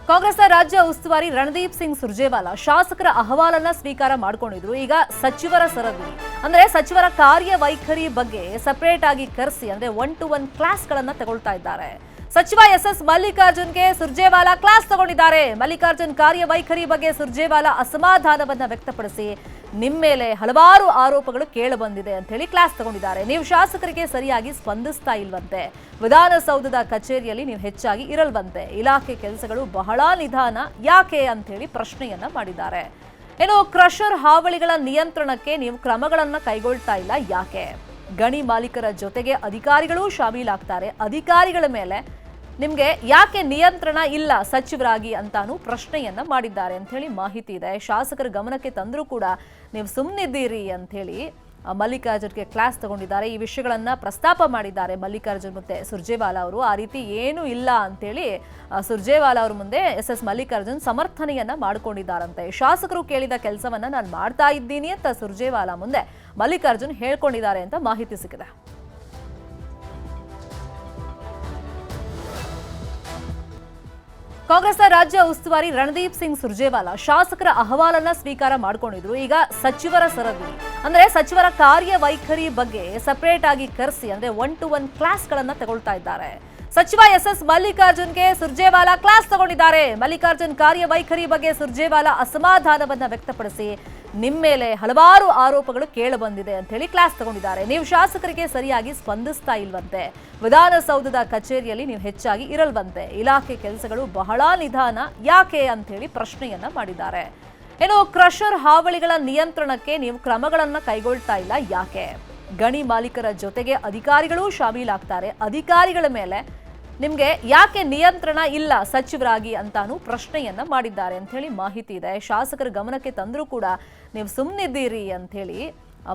ಕಾಂಗ್ರೆಸ್ನ ರಾಜ್ಯ ಉಸ್ತುವಾರಿ ರಣದೀಪ್ ಸಿಂಗ್ ಸುರ್ಜೇವಾಲಾ ಶಾಸಕರ ಅಹವಾಲನ್ನ ಸ್ವೀಕಾರ ಮಾಡಿಕೊಂಡಿದ್ರು. ಈಗ ಸಚಿವರ ಸರದಿ ಅಂದ್ರೆ ಸಚಿವರ ಕಾರ್ಯವೈಖರಿ ಬಗ್ಗೆ ಸಪರೇಟ್ ಆಗಿ ಕರೆಸಿ ಅಂದ್ರೆ 1-to-1 ಕ್ಲಾಸ್ಗಳನ್ನ ತಗೊಳ್ತಾ ಇದ್ದಾರೆ. ಸಚಿವ ಎಸ್ ಮಲ್ಲಿಕಾರ್ಜುನ್ಗೆ ಸುರ್ಜೇವಾಲಾ ಕ್ಲಾಸ್ ತಗೊಂಡಿದ್ದಾರೆ. ಮಲ್ಲಿಕಾರ್ಜುನ್ ಕಾರ್ಯವೈಖರಿ ಬಗ್ಗೆ ಸುರ್ಜೇವಾಲಾ ಅಸಮಾಧಾನವನ್ನ ವ್ಯಕ್ತಪಡಿಸಿ ನಿಮ್ಮ ಮೇಲೆ ಹಲವಾರು ಆರೋಪಗಳು ಕೇಳಿ ಬಂದಿದೆ ಅಂತ ಹೇಳಿ ಕ್ಲಾಸ್ ತಗೊಂಡಿದ್ದಾರೆ. ನೀವು ಶಾಸಕರಿಗೆ ಸರಿಯಾಗಿ ಸ್ಪಂದಿಸ್ತಾ ಇಲ್ವಂತೆ, ವಿಧಾನಸೌಧದ ಕಚೇರಿಯಲ್ಲಿ ನೀವು ಹೆಚ್ಚಾಗಿ ಇರಲ್ವಂತೆ, ಇಲಾಖೆ ಕೆಲಸಗಳು ಬಹಳ ನಿಧಾನ ಯಾಕೆ ಅಂತ ಹೇಳಿ ಪ್ರಶ್ನೆಯನ್ನ ಮಾಡಿದ್ದಾರೆ. ಇನ್ನು ಕ್ರಷರ್ ಹಾವಳಿಗಳ ನಿಯಂತ್ರಣಕ್ಕೆ ನೀವು ಕ್ರಮಗಳನ್ನ ಕೈಗೊಳ್ತಾ ಇಲ್ಲ ಯಾಕೆ? ಗಣಿ ಮಾಲೀಕರ ಜೊತೆಗೆ ಅಧಿಕಾರಿಗಳು ಶಾಮೀಲಾಗ್ತಾರೆ, ಅಧಿಕಾರಿಗಳ ಮೇಲೆ ನಿಮಗೆ ಯಾಕೆ ನಿಯಂತ್ರಣ ಇಲ್ಲ ಸಚಿವರಾಗಿ ಅಂತಾನು ಪ್ರಶ್ನೆಯನ್ನ ಮಾಡಿದ್ದಾರೆ ಅಂತ ಹೇಳಿ ಮಾಹಿತಿ ಇದೆ. ಶಾಸಕರ ಗಮನಕ್ಕೆ ತಂದರೂ ಕೂಡ ನೀವು ಸುಮ್ಮನಿದ್ದೀರಿ ಅಂತ ಹೇಳಿ ಮಲ್ಲಿಕಾರ್ಜುನ್ಗೆ ಕ್ಲಾಸ್ ತಗೊಂಡಿದ್ದಾರೆ. ಈ ವಿಷಯಗಳನ್ನ ಪ್ರಸ್ತಾಪ ಮಾಡಿದ್ದಾರೆ ಮಲ್ಲಿಕಾರ್ಜುನ್ ಮತ್ತೆ ಸುರ್ಜೇವಾಲಾ ಅವರು. ಆ ರೀತಿ ಏನೂ ಇಲ್ಲ ಅಂತೇಳಿ ಸುರ್ಜೇವಾಲಾ ಅವ್ರ ಮುಂದೆ ಎಸ್ ಮಲ್ಲಿಕಾರ್ಜುನ್ ಸಮರ್ಥನೆಯನ್ನ ಮಾಡ್ಕೊಂಡಿದ್ದಾರಂತೆ. ಶಾಸಕರು ಕೇಳಿದ ಕೆಲಸವನ್ನ ನಾನು ಮಾಡ್ತಾ ಇದ್ದೀನಿ ಅಂತ ಸುರ್ಜೇವಾಲಾ ಮುಂದೆ ಮಲ್ಲಿಕಾರ್ಜುನ್ ಹೇಳ್ಕೊಂಡಿದ್ದಾರೆ ಅಂತ ಮಾಹಿತಿ ಸಿಕ್ಕಿದೆ. ಕಾಂಗ್ರೆಸ್ನ ರಾಜ್ಯ ಉಸ್ತುವಾರಿ ರಣದೀಪ್ ಸಿಂಗ್ ಸುರ್ಜೇವಾಲಾ ಶಾಸಕರ ಅಹವಾಲನ್ನ ಸ್ವೀಕಾರ ಮಾಡಿಕೊಂಡಿದ್ರು. ಈಗ ಸಚಿವರ ಸರದಿ ಅಂದ್ರೆ ಸಚಿವರ ಕಾರ್ಯವೈಖರಿ ಬಗ್ಗೆ ಸಪರೇಟ್ ಆಗಿ ಕರೆಸಿ ಅಂದ್ರೆ 1-to-1 ಕ್ಲಾಸ್ಗಳನ್ನ ತಗೊಳ್ತಾ ಇದ್ದಾರೆ. ಸಚಿವ ಎಸ್ ಮಲ್ಲಿಕಾರ್ಜುನ್ಗೆ ಸುರ್ಜೇವಾಲಾ ಕ್ಲಾಸ್ ತಗೊಂಡಿದ್ದಾರೆ. ಮಲ್ಲಿಕಾರ್ಜುನ್ ಕಾರ್ಯವೈಖರಿ ಬಗ್ಗೆ ಸುರ್ಜೇವಾಲಾ ಅಸಮಾಧಾನವನ್ನ ವ್ಯಕ್ತಪಡಿಸಿ ನಿಮ್ಮ ಮೇಲೆ ಹಲವಾರು ಆರೋಪಗಳು ಕೇಳಿ ಬಂದಿದೆ ಅಂತ ಹೇಳಿ ಕ್ಲಾಸ್ ತಗೊಂಡಿದ್ದಾರೆ. ನೀವು ಶಾಸಕರಿಗೆ ಸರಿಯಾಗಿ ಸ್ಪಂದಿಸ್ತಾ ಇಲ್ವಂತೆ, ವಿಧಾನಸೌಧದ ಕಚೇರಿಯಲ್ಲಿ ನೀವು ಹೆಚ್ಚಾಗಿ ಇರಲ್ವಂತೆ, ಇಲಾಖೆ ಕೆಲಸಗಳು ಬಹಳ ನಿಧಾನ ಯಾಕೆ ಅಂತ ಹೇಳಿ ಪ್ರಶ್ನೆಯನ್ನ ಮಾಡಿದ್ದಾರೆ. ಇನ್ನು ಕ್ರಷರ್ ಹಾವಳಿಗಳ ನಿಯಂತ್ರಣಕ್ಕೆ ನೀವು ಕ್ರಮಗಳನ್ನ ಕೈಗೊಳ್ತಾ ಇಲ್ಲ ಯಾಕೆ? ಗಣಿ ಮಾಲೀಕರ ಜೊತೆಗೆ ಅಧಿಕಾರಿಗಳು ಶಾಮೀಲಾಗ್ತಾರೆ, ಅಧಿಕಾರಿಗಳ ಮೇಲೆ ನಿಮಗೆ ಯಾಕೆ ನಿಯಂತ್ರಣ ಇಲ್ಲ ಸಚಿವರಾಗಿ ಅಂತಾನು ಪ್ರಶ್ನೆಯನ್ನ ಮಾಡಿದ್ದಾರೆ ಅಂತ ಹೇಳಿ ಮಾಹಿತಿ ಇದೆ. ಶಾಸಕರ ಗಮನಕ್ಕೆ ತಂದರೂ ಕೂಡ ನೀವು ಸುಮ್ಮನಿದ್ದೀರಿ ಅಂತ ಹೇಳಿ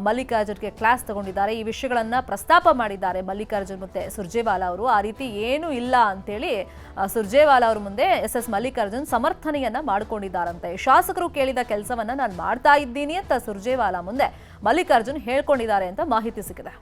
ಮಲ್ಲಿಕಾರ್ಜುನ್ಗೆ ಕ್ಲಾಸ್ ತಗೊಂಡಿದ್ದಾರೆ. ಈ ವಿಷಯಗಳನ್ನ ಪ್ರಸ್ತಾಪ ಮಾಡಿದ್ದಾರೆ ಮಲ್ಲಿಕಾರ್ಜುನ್ ಮತ್ತೆ ಸುರ್ಜೇವಾಲಾ ಅವರು. ಆ ರೀತಿ ಏನೂ ಇಲ್ಲ ಅಂತೇಳಿ ಸುರ್ಜೇವಾಲಾ ಅವ್ರ ಮುಂದೆ ಎಸ್ ಮಲ್ಲಿಕಾರ್ಜುನ್ ಸಮರ್ಥನೆಯನ್ನ ಮಾಡ್ಕೊಂಡಿದ್ದಾರಂತೆ. ಶಾಸಕರು ಕೇಳಿದ ಕೆಲಸವನ್ನ ನಾನು ಮಾಡ್ತಾ ಇದ್ದೀನಿ ಅಂತ ಸುರ್ಜೇವಾಲಾ ಮುಂದೆ ಮಲ್ಲಿಕಾರ್ಜುನ್ ಹೇಳ್ಕೊಂಡಿದ್ದಾರೆ ಅಂತ ಮಾಹಿತಿ ಸಿಕ್ಕಿದೆ.